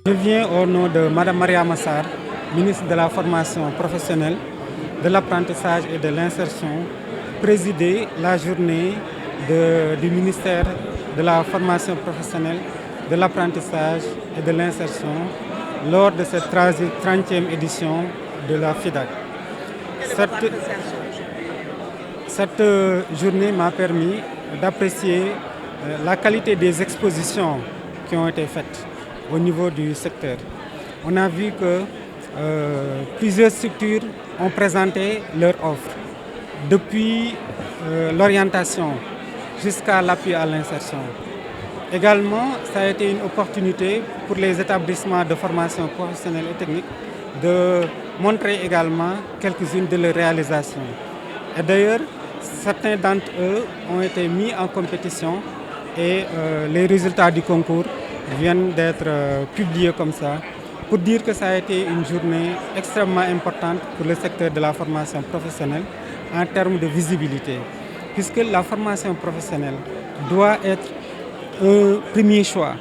Je viens au nom de Mme Maria Massar, ministre de la Formation professionnelle, de l'apprentissage et de l'insertion, présider la journée du ministère de la Formation professionnelle, de l'apprentissage et de l'insertion lors de cette 30e édition de la FIDAK. Cette journée m'a permis d'apprécier la qualité des expositions qui ont été faites au niveau du secteur. On a vu que plusieurs structures ont présenté leurs offres, depuis l'orientation jusqu'à l'appui à l'insertion. Également, ça a été une opportunité pour les établissements de formation professionnelle et technique de montrer également quelques-unes de leurs réalisations. Et d'ailleurs, certains d'entre eux ont été mis en compétition et les résultats du concours viennent d'être publiés comme ça, pour dire que ça a été une journée extrêmement importante pour le secteur de la formation professionnelle en termes de visibilité, puisque la formation professionnelle doit être un premier choix.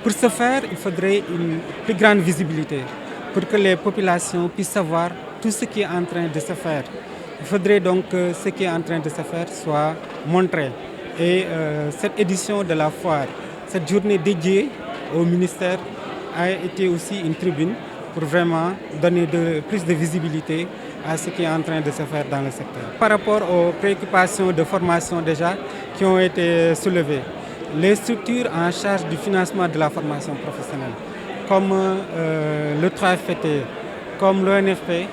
Pour ce faire, il faudrait une plus grande visibilité pour que les populations puissent savoir tout ce qui est en train de se faire. Il faudrait donc que ce qui est en train de se faire soit montré. Et cette édition de la foire, cette journée dédiée au ministère a été aussi une tribune pour vraiment donner plus de visibilité à ce qui est en train de se faire dans le secteur. Par rapport aux préoccupations de formation déjà qui ont été soulevées, les structures en charge du financement de la formation professionnelle, comme le 3FPT, comme l'ONFP,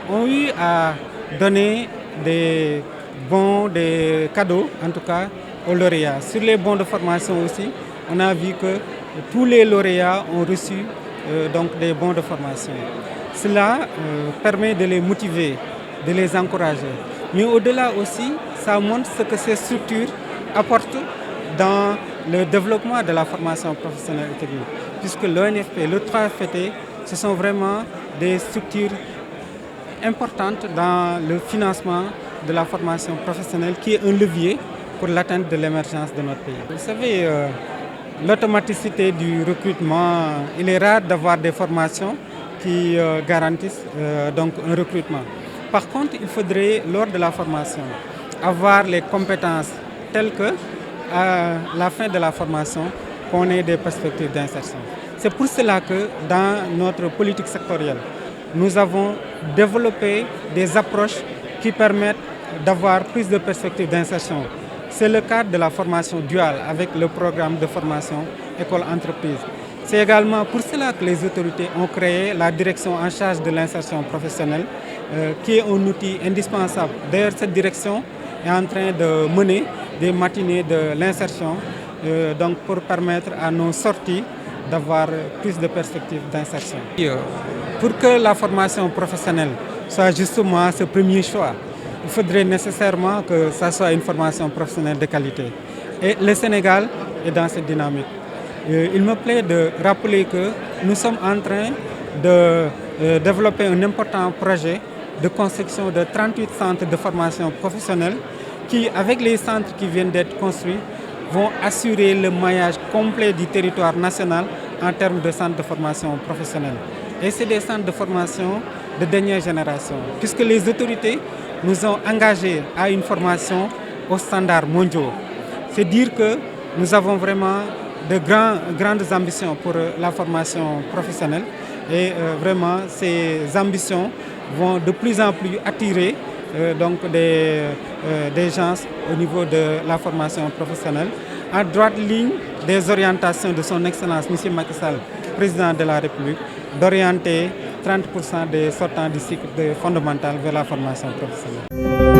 ont eu à donner des bons, des cadeaux en tout cas aux lauréats. Sur les bons de formation aussi, on a vu que tous les lauréats ont reçu donc des bons de formation. Cela permet de les motiver, de les encourager. Mais au-delà aussi, ça montre ce que ces structures apportent dans le développement de la formation professionnelle et technique. Puisque l'ONFP, le 3FPT, ce sont vraiment des structures importantes dans le financement de la formation professionnelle qui est un levier pour l'atteinte de l'émergence de notre pays. Vous savez, l'automaticité du recrutement, il est rare d'avoir des formations qui garantissent donc un recrutement. Par contre, il faudrait, lors de la formation, avoir les compétences telles que, à la fin de la formation, qu'on ait des perspectives d'insertion. C'est pour cela que dans notre politique sectorielle, nous avons développé des approches qui permettent d'avoir plus de perspectives d'insertion. C'est le cadre de la formation duale avec le programme de formation école-entreprise. C'est également pour cela que les autorités ont créé la direction en charge de l'insertion professionnelle, qui est un outil indispensable. D'ailleurs, cette direction est en train de mener des matinées de l'insertion donc pour permettre à nos sorties d'avoir plus de perspectives d'insertion. Pour que la formation professionnelle soit justement ce premier choix, il faudrait nécessairement que ça soit une formation professionnelle de qualité. Et le Sénégal est dans cette dynamique. Il me plaît de rappeler que nous sommes en train de développer un important projet de construction de 38 centres de formation professionnelle qui, avec les centres qui viennent d'être construits, vont assurer le maillage complet du territoire national en termes de centres de formation professionnelle. Et c'est des centres de formation de dernière génération, puisque les autorités nous ont engagés à une formation aux standards mondiaux. C'est dire que nous avons vraiment de grandes ambitions pour la formation professionnelle et vraiment ces ambitions vont de plus en plus attirer donc des gens au niveau de la formation professionnelle, en droite ligne des orientations de son Excellence M. Macky Sall, président de la République, d'orienter 30% des sortants du cycle fondamental vers la formation professionnelle.